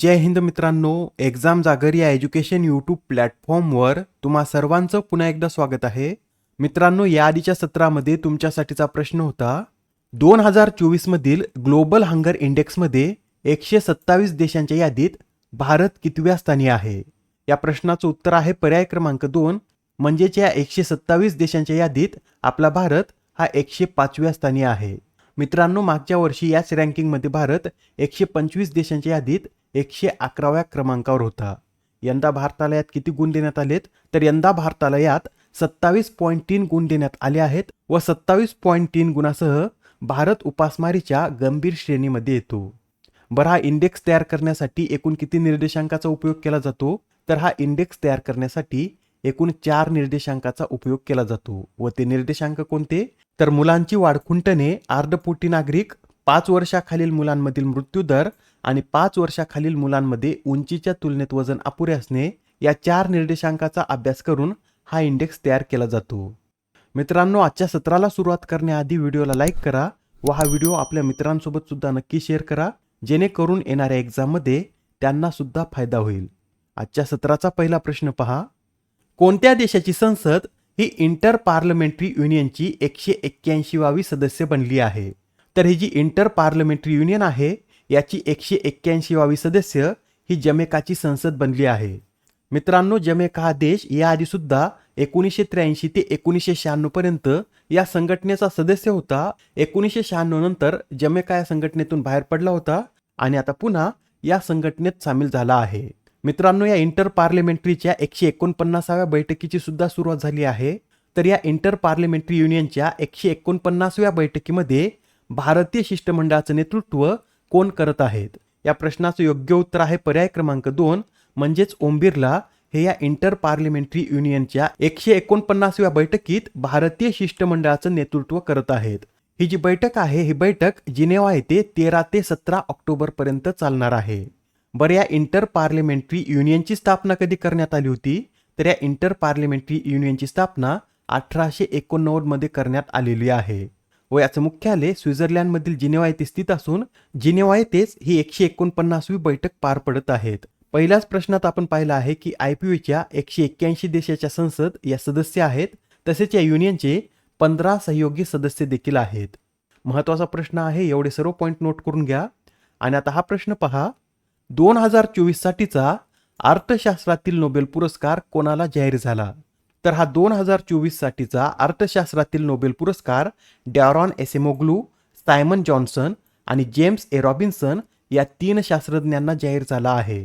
जय हिंद मित्रांनो, एक्झाम जागर या एज्युकेशन यूट्यूब प्लॅटफॉर्मवर तुम्हा सर्वांचं पुन्हा एकदा स्वागत आहे. मित्रांनो, या आधीच्या सत्रामध्ये तुमच्यासाठीचा प्रश्न होता 2024 मधील ग्लोबल हंगर इंडेक्समध्ये 127 देशांच्या यादीत भारत कितव्या स्थानी आहे. या प्रश्नाचं उत्तर आहे पर्याय क्रमांक 2, म्हणजेच या 127 देशांच्या यादीत आपला भारत हा 105व्या स्थानी आहे. मित्रांनो, मागच्या वर्षी याच रँकिंगमध्ये भारत 125 देशांच्या यादीत 111व्या क्रमांकावर होता. यंदा भारताला यात किती गुण देण्यात आलेत, तर यंदा भारताला यात 27.3 गुण देण्यात आले आहेत व 27.3 गुणासह भारत उपासमारीच्या गंभीर श्रेणीमध्ये येतो. बरं, हा इंडेक्स तयार करण्यासाठी एकूण किती निर्देशांकाचा उपयोग केला जातो, तर हा इंडेक्स तयार करण्यासाठी एकूण 4 निर्देशांकाचा उपयोग केला जातो व ते निर्देशांक कोणते, तर मुलांची वाढ खुंटणे, अर्धपोटी नागरिक, 5 वर्षाखालील मुलांमधील मृत्यूदर आणि 5 वर्षाखालील मुलांमध्ये उंचीच्या तुलनेत वजन अपुरे असणे, या 4 निर्देशांकाचा अभ्यास करून हा इंडेक्स तयार केला जातो. मित्रांनो, आजच्या सत्राला सुरुवात करण्याआधी व्हिडिओला लाईक करा व हा व्हिडिओ आपल्या मित्रांसोबत सुद्धा नक्की शेअर करा, जेणेकरून येणाऱ्या एक्झाममध्ये त्यांना सुद्धा फायदा होईल. आजच्या सत्राचा पहिला प्रश्न पहा. कोणत्या देशाची संसद ही इंटर पार्लमेंटरी युनियनची 181वी सदस्य बनली आहे? तर ही जी इंटर पार्लमेंटरी युनियन आहे याची 181वी सदस्य ही जमैकाची संसद बनली आहे. मित्रांनो, जमैका हा देश याआधी सुद्धा 1983 ते 1996 पर्यंत या संघटनेचा सदस्य होता. 1996 नंतर जमैका या संघटनेतून बाहेर पडला होता आणि आता पुन्हा या संघटनेत सामील झाला आहे. मित्रांनो, या इंटर पार्लमेंटरीच्या 149व्या बैठकीची सुद्धा सुरुवात झाली आहे. तर या इंटर पार्लमेंटरी युनियनच्या 149व्या बैठकीमध्ये भारतीय शिष्टमंडळाचं नेतृत्व कोण करत आहेत? या प्रश्नाचं योग्य उत्तर आहे पर्याय क्रमांक 2, म्हणजेच ओम बिर्ला हे या इंटर पार्लमेंटरी युनियनच्या 149व्या बैठकीत भारतीय शिष्टमंडळाचं नेतृत्व करत आहेत. ही जी बैठक आहे ही बैठक जिनेवा येथे 13 ते 17 ऑक्टोबर पर्यंत चालणार आहे. बरं, या इंटर पार्लमेंटरी युनियनची स्थापना कधी करण्यात आली होती? तर या इंटर पार्लमेंटरी युनियनची स्थापना 1889 मध्ये करण्यात आलेली आहे व याचं मुख्यालय स्वित्झर्लंडमधील जिनेवा येथे स्थित असून जिनेवा येथेच ही 149वी बैठक पार पडत आहेत. पहिल्याच प्रश्नात आपण पाहिलं आहे की IPUच्या 181 देशाच्या संसद या सदस्य आहेत, तसेच या युनियनचे 15 सहयोगी सदस्य देखील आहेत. महत्त्वाचा प्रश्न आहे, एवढे सर्व पॉईंट नोट करून घ्या. आणि आता हा प्रश्न पहा. 2024 साठीचा अर्थशास्त्रातील नोबेल पुरस्कार कोणाला जाहीर झाला? तर हा 2024 साठीचा अर्थशास्त्रातील नोबेल पुरस्कार डॅरॉन एसेमोग्लू, सायमन जॉन्सन आणि जेम्स ए रॉबिन्सन या 3 शास्त्रज्ञांना जाहीर झाला आहे.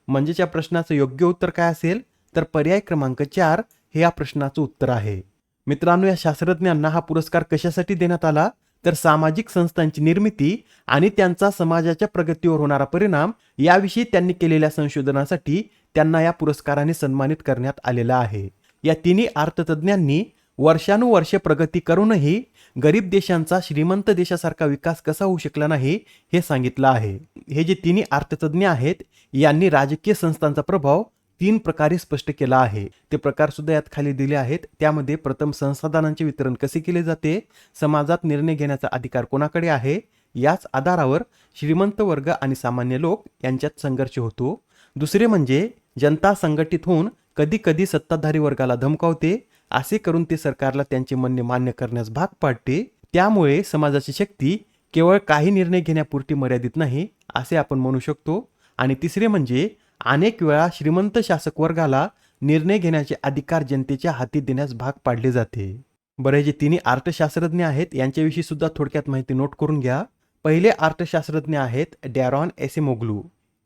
म्हणजेच या प्रश्नाचं योग्य उत्तर काय असेल, तर पर्याय क्रमांक 4 हे या प्रश्नाचं उत्तर आहे. मित्रांनो, या शास्त्रज्ञांना हा पुरस्कार कशासाठी देण्यात आला, तर सामाजिक संस्थांची निर्मिती आणि त्यांचा समाजाच्या प्रगतीवर होणारा परिणाम याविषयी त्यांनी केलेल्या संशोधनासाठी त्यांना या पुरस्काराने सन्मानित करण्यात आलेला आहे. या तिन्ही अर्थतज्ञांनी वर्षानुवर्ष प्रगती करूनही गरीब देशांचा श्रीमंत देशासारखा विकास कसा होऊ शकला नाही हे सांगितलं आहे. हे जे तिन्ही अर्थतज्ञ आहेत यांनी राजकीय संस्थांचा प्रभाव 3 प्रकारे स्पष्ट केला आहे. ते प्रकार सुद्धा यात खाली दिले आहेत. त्यामध्ये प्रथम संसाधनांचे वितरण कसे केले जाते, समाजात निर्णय घेण्याचा अधिकार कोणाकडे आहे, याच आधारावर श्रीमंत वर्ग आणि सामान्य लोक यांच्यात संघर्ष होतो. दुसरे म्हणजे जनता संघटित होऊन कधी कधी सत्ताधारी वर्गाला धमकावते, असे करून ते सरकारला त्यांचे म्हणणे मान्य करण्यास भाग पाडते. त्यामुळे समाजाची शक्ती केवळ काही निर्णय घेण्यापुरती मर्यादित नाही असे आपण म्हणू शकतो. आणि तिसरे म्हणजे अनेक वेळा श्रीमंत शासक वर्गाला निर्णय घेण्याचे अधिकार जनतेच्या हाती देण्यास भाग पाडले जाते. बरे, जे तिन्ही अर्थशास्त्रज्ञ आहेत यांच्याविषयी सुद्धा थोडक्यात माहिती नोट करून घ्या. पहिले अर्थशास्त्रज्ञ आहेत डॅरॉन एसेमोग्लू.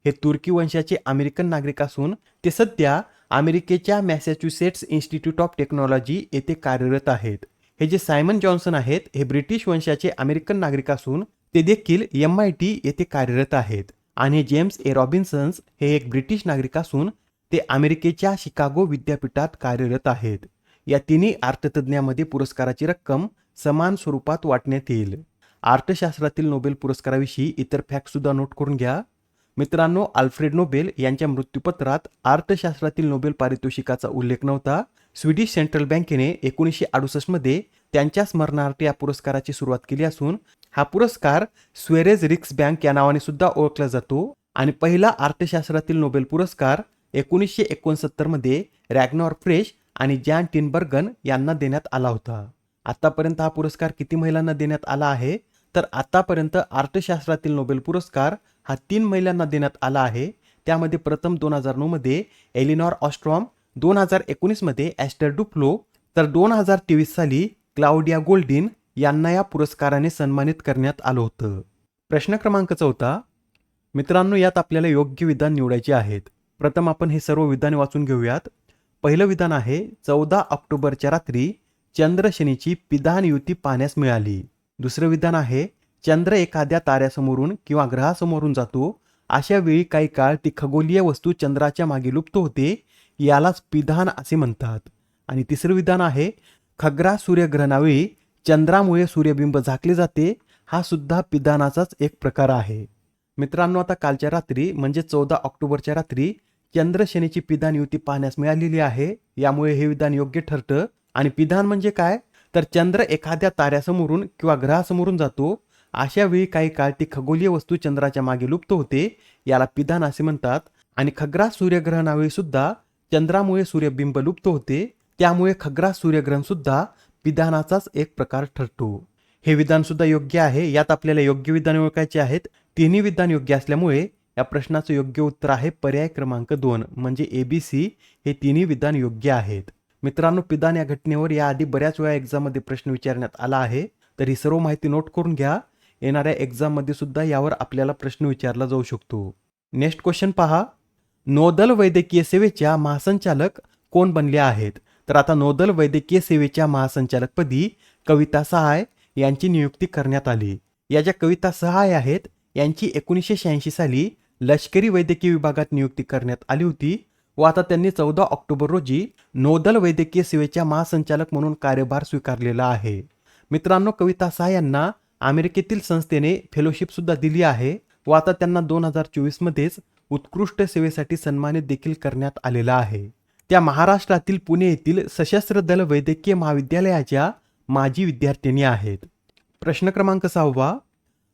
हे तुर्की वंशाचे अमेरिकन नागरिक असून ते सध्या अमेरिकेच्या मॅसॅच्युसेट्स इन्स्टिट्यूट ऑफ टेक्नॉलॉजी येथे कार्यरत आहेत. हे जे सायमन जॉन्सन आहेत हे ब्रिटिश वंशाचे अमेरिकन नागरिक असून ते देखील MIT येथे कार्यरत आहेत. आणि जेम्स ए रॉबिन्सन्स हे एक ब्रिटिश नागरिक असून ते अमेरिकेच्या शिकागो विद्यापीठात कार्यरत आहेत. या तिन्ही अर्थतज्ञांमध्ये पुरस्काराची रक्कम समान स्वरूपात वाटण्यात येईल. अर्थशास्त्रातील नोबेल पुरस्काराविषयी इतर फॅक्ट सुद्धा नोट करून घ्या. मित्रांनो, अल्फ्रेड नोबेल यांच्या मृत्यूपत्रात अर्थशास्त्रातील नोबेल पारितोषिकाचा उल्लेख नव्हता. स्वीडिश सेंट्रल बँकेने 1968 मध्ये त्यांच्या स्मरणार्थ या पुरस्काराची सुरुवात केली असून हा पुरस्कार स्वेरेज रिक्स बँक या नावाने सुद्धा ओळखला जातो. आणि पहिला अर्थशास्त्रातील नोबेल पुरस्कार 1969 मध्ये रॅग्नॉर फ्रेश आणि जॅन टिनबर्गन यांना देण्यात आला होता. आतापर्यंत हा पुरस्कार किती महिलांना देण्यात आला आहे? तर आतापर्यंत अर्थशास्त्रातील नोबेल पुरस्कार हा 3 महिलांना देण्यात आला आहे. त्यामध्ये प्रथम 2009 मध्ये एलिनॉर ऑस्ट्रॉम, 2019 मध्ये ॲस्टर डुफ्लो, तर 2023 साली क्लाउडिया गोल्डिन यांना या पुरस्काराने सन्मानित करण्यात आलं होतं. प्रश्न क्रमांक 4. मित्रांनो, यात आपल्याला योग्य विधान निवडायचे आहेत. प्रथम आपण हे सर्व विधाने वाचून घेऊयात. पहिलं विधान आहे, 14 ऑक्टोबरच्या रात्री चंद्र शनीची पिधान युती पाहण्यास मिळाली. दुसरं विधान आहे, चंद्र एखाद्या ताऱ्यासमोरून किंवा ग्रहासमोरून जातो, अशा वेळी काही काळ ती खगोलीय वस्तू चंद्राच्या मागे लुप्त होते, यालाच पिधान असे म्हणतात. आणि तिसरं विधान आहे, खग्रा सूर्यग्रहणावेळी चंद्रामुळे सूर्यबिंब झाकले जाते, हा सुद्धा पिधानाचाच एक प्रकार आहे. मित्रांनो, आता कालच्या रात्री म्हणजे 14 ऑक्टोबरच्या रात्री चंद्र शनीची पिधान युती पाहण्यास मिळालेली आहे. यामुळे हे विधान योग्य ठरतं. आणि पिधान म्हणजे काय? तर चंद्र एखाद्या ताऱ्यासमोरून किंवा ग्रहासमोरून जातो, अशा वेळी काही काळ ती खगोलीय वस्तू चंद्राच्या मागे लुप्त होते, याला पिधान असे म्हणतात. आणि खग्रास सूर्यग्रहणावेळी सुद्धा चंद्रामुळे सूर्यबिंब लुप्त होते, त्यामुळे खग्रास सूर्यग्रहण सुद्धा पिधानाचाच एक प्रकार ठरतो. हे विधान सुद्धा योग्य आहे. यात आपल्याला योग्य विधाने ओळखायचे आहेत. तिन्ही विधान योग्य असल्यामुळे या प्रश्नाचं योग्य उत्तर आहे पर्याय क्रमांक 2 म्हणजे ABC. हे तिन्ही विधान योग्य आहेत. मित्रांनो, पिधान या घटनेवर याआधी बऱ्याच वेळा एक्झाममध्ये प्रश्न विचारण्यात आला आहे, तर ही सर्व माहिती नोट करून घ्या. येणाऱ्या एक्झाममध्ये सुद्धा यावर आपल्याला प्रश्न विचारला जाऊ शकतो. नेक्स्ट क्वेश्चन पहा, नौदल वैद्यकीय सेवेच्या महासंचालक कोण बनले आहेत? तर आता नौदल वैद्यकीय सेवेच्या महासंचालकपदी कविता सहाय यांची नियुक्ती करण्यात आली. या ज्या कविता सहाय आहेत, यांची 1986 साली लष्करी वैद्यकीय विभागात नियुक्ती करण्यात आली होती व आता त्यांनी 14 ऑक्टोबर रोजी नौदल वैद्यकीय सेवेच्या महासंचालक म्हणून कार्यभार स्वीकारलेला आहे. मित्रांनो, कविता सहाय यांना अमेरिकेतील संस्थेने फेलोशिप सुद्धा दिली आहे व आता त्यांना 2024 मध्येच उत्कृष्ट सेवेसाठी सन्मानित देखील करण्यात आलेला आहे. त्या महाराष्ट्रातील पुणे येथील सशस्त्र दल वैद्यकीय महाविद्यालयाच्या माजी विद्यार्थिनी आहेत. प्रश्न क्रमांक 6.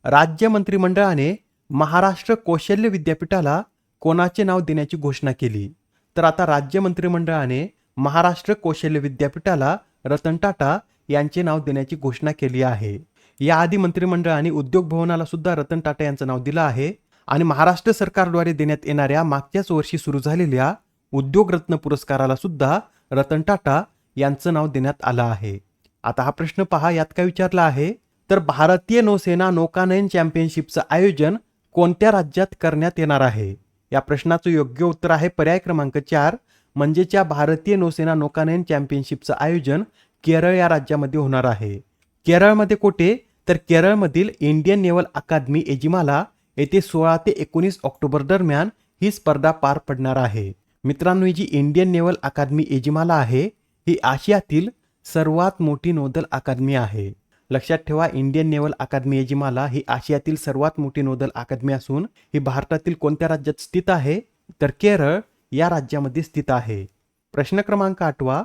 राज्य मंत्रिमंडळाने महाराष्ट्र कौशल्य विद्यापीठाला कोणाचे नाव देण्याची घोषणा केली? तर आता राज्य मंत्रिमंडळाने महाराष्ट्र कौशल्य विद्यापीठाला रतन टाटा यांचे नाव देण्याची घोषणा केली आहे. याआधी मंत्रिमंडळाने उद्योग भवनाला सुद्धा रतन टाटा यांचं नाव दिलं आहे आणि महाराष्ट्र सरकारद्वारे देण्यात येणाऱ्या मागच्याच वर्षी सुरू झालेल्या उद्योग रत्न पुरस्काराला सुद्धा रतन टाटा यांचं नाव देण्यात आलं आहे. आता हा प्रश्न पहा, यात काय विचारला आहे? तर भारतीय नौसेना नौकानयन चॅम्पियनशिपचं आयोजन कोणत्या राज्यात करण्यात येणार आहे? या प्रश्नाचं योग्य उत्तर आहे पर्याय क्रमांक 4 म्हणजेच्या भारतीय नौसेना नौकानयन चॅम्पियनशिपचं आयोजन केरळ या राज्यामध्ये होणार आहे. केरळमध्ये कुठे? तर केरळमधील इंडियन नेव्हल अकादमी एजिमाला येथे 16 ते 19 ऑक्टोबर दरम्यान ही स्पर्धा पार पडणार आहे. मित्रांनो, ही जी इंडियन नेव्हल अकादमी एजिमाला आहे, ही आशियातील सर्वात मोठी नौदल अकादमी आहे. लक्षात ठेवा, इंडियन नेव्हल अकादमी एजिमाला ही आशियातील सर्वात मोठी नौदल अकादमी असून ही भारतातील कोणत्या राज्यात स्थित आहे? तर केरळ या राज्यामध्ये स्थित आहे. प्रश्न क्रमांक 8.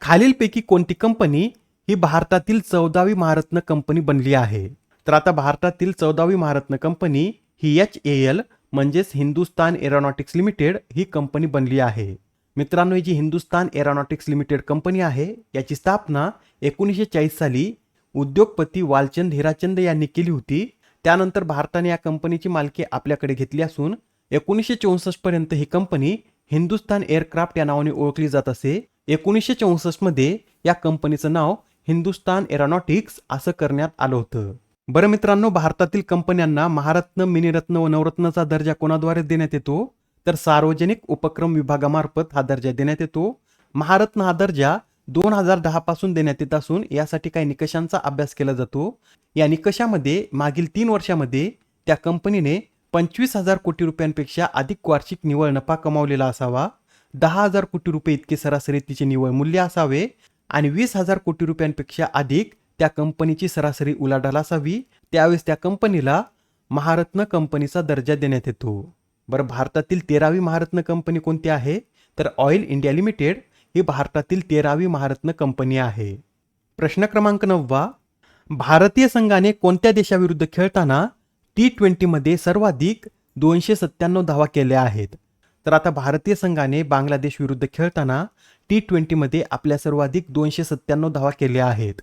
खालीलपैकी कोणती कंपनी ही भारतातील 14वी महारत्न कंपनी बनली आहे? तर आता भारतातील 14वी महारत्न कंपनी ही HAL म्हणजेच हिंदुस्तान एरोनॉटिक्स लिमिटेड ही कंपनी बनली आहे. मित्रांनो, ही जी हिंदुस्तान एरोनॉटिक्स लिमिटेड कंपनी आहे, याची स्थापना 1940 साली उद्योगपती वालचंद हिराचंद यांनी केली होती. त्यानंतर भारताने या कंपनीची मालकी आपल्याकडे घेतली असून 1964 पर्यंत ही कंपनी हिंदुस्तान एअरक्राफ्ट या नावाने ओळखली जात असे. 1964 मध्ये या कंपनीचं नाव हिंदुस्तान एरोनॉटिक्स असं करण्यात आलं होतं. बरं मित्रांनो, भारतातील कंपन्यांना महारत्न, मिनिरत्न व नवरत्नचा दर्जा कोणाद्वारे देण्यात येतो? तर सार्वजनिक उपक्रम विभागामार्फत हा दर्जा देण्यात येतो. महारत्न हा दर्जा 2010 पासून देण्यात येत असून यासाठी काही निकषांचा अभ्यास केला जातो. या निकषामध्ये मागील 3 वर्षामध्ये त्या कंपनीने 25,000 कोटी रुपयांपेक्षा अधिक वार्षिक निव्वळ नफा कमावलेला असावा, 10,000 कोटी रुपये इतके सरासरी तिचे निव्वळ मूल्य असावे आणि 20,000 कोटी रुपयांपेक्षा अधिक त्या कंपनीची सरासरी उलाढाल असावी. त्यावेळेस त्या कंपनीला महारत्न कंपनीचा दर्जा देण्यात येतो. बरं, भारतातील 13वी महारत्न कंपनी कोणती आहे? तर ऑइल इंडिया लिमिटेड ही भारतातील 13वी महारत्न कंपनी आहे. प्रश्न क्रमांक 9. भारतीय संघाने कोणत्या देशाविरुद्ध खेळताना T20 मध्ये सर्वाधिक 297 धावा केल्या आहेत. तर आता भारतीय संघाने बांगलादेश विरुद्ध खेळताना T20मध्ये आपल्या सर्वाधिक 297 धावा केल्या आहेत.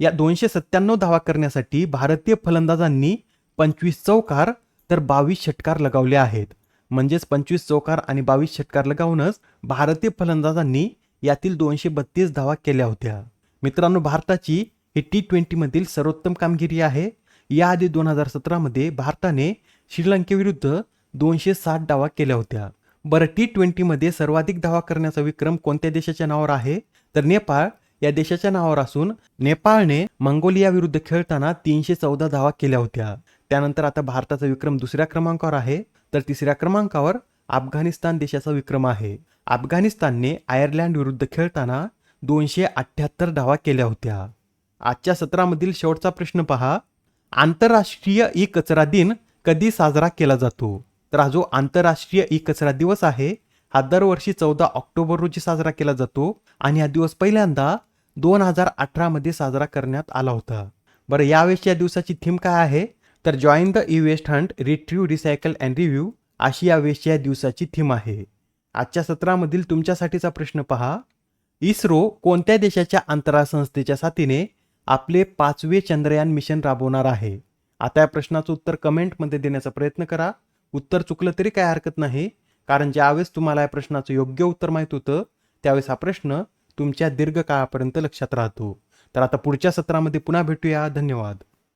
या 297 धावा करण्यासाठी भारतीय फलंदाजांनी 25 चौकार तर 22 षटकार लगावले आहेत. म्हणजेच 25 चौकार आणि 22 षटकार लगावूनच भारतीय फलंदाजांनी यातील 232 धावा केल्या होत्या. मित्रांनो, भारताची ही T20 मधील सर्वोत्तम कामगिरी आहे. याआधी 2017 मध्ये भारताने श्रीलंकेविरुद्ध 260 धावा केल्या होत्या. बरं, T20 मध्ये सर्वाधिक धावा करण्याचा विक्रम कोणत्या देशाच्या नावावर आहे? तर नेपाळ या देशाच्या नावावर असून नेपाळने मंगोलिया विरुद्ध खेळताना 314 धावा केल्या होत्या. त्यानंतर आता भारताचा विक्रम दुसऱ्या क्रमांकावर आहे. तर तिसऱ्या क्रमांकावर अफगाणिस्तान देशाचा विक्रम आहे. अफगाणिस्तानने आयर्लंड विरुद्ध खेळताना 278 धावा केल्या होत्या. आजच्या सत्रामधील शेवटचा प्रश्न पहा. आंतरराष्ट्रीय ई कचरा दिन कधी साजरा केला जातो? तर हा जो आंतरराष्ट्रीय ई कचरा दिवस आहे हा दरवर्षी 14 ऑक्टोबर रोजी साजरा केला जातो आणि हा दिवस पहिल्यांदा 2018 मध्ये साजरा करण्यात आला होता. बरं, यावेळेस या दिवसाची थीम काय आहे? तर join the e waste hunt, retrieve, recycle and review अशी यावेळेसच्या दिवसाची थीम आहे. आजच्या सत्रामधील तुमच्यासाठीचा प्रश्न पहा. इस्रो कोणत्या देशाच्या अंतराळ संस्थेच्या साथीने आपले 5वे चंद्रयान मिशन राबवणार आहे? आता या प्रश्नाचं उत्तर कमेंटमध्ये देण्याचा प्रयत्न करा. उत्तर चुकलं तरी काय हरकत नाही, कारण ज्यावेळेस तुम्हाला या प्रश्नाचं योग्य उत्तर माहित होतं त्यावेळेस हा प्रश्न तुमच्या दीर्घकाळापर्यंत लक्षात राहतो. तर आता पुढच्या सत्रामध्ये पुन्हा भेटूया. धन्यवाद.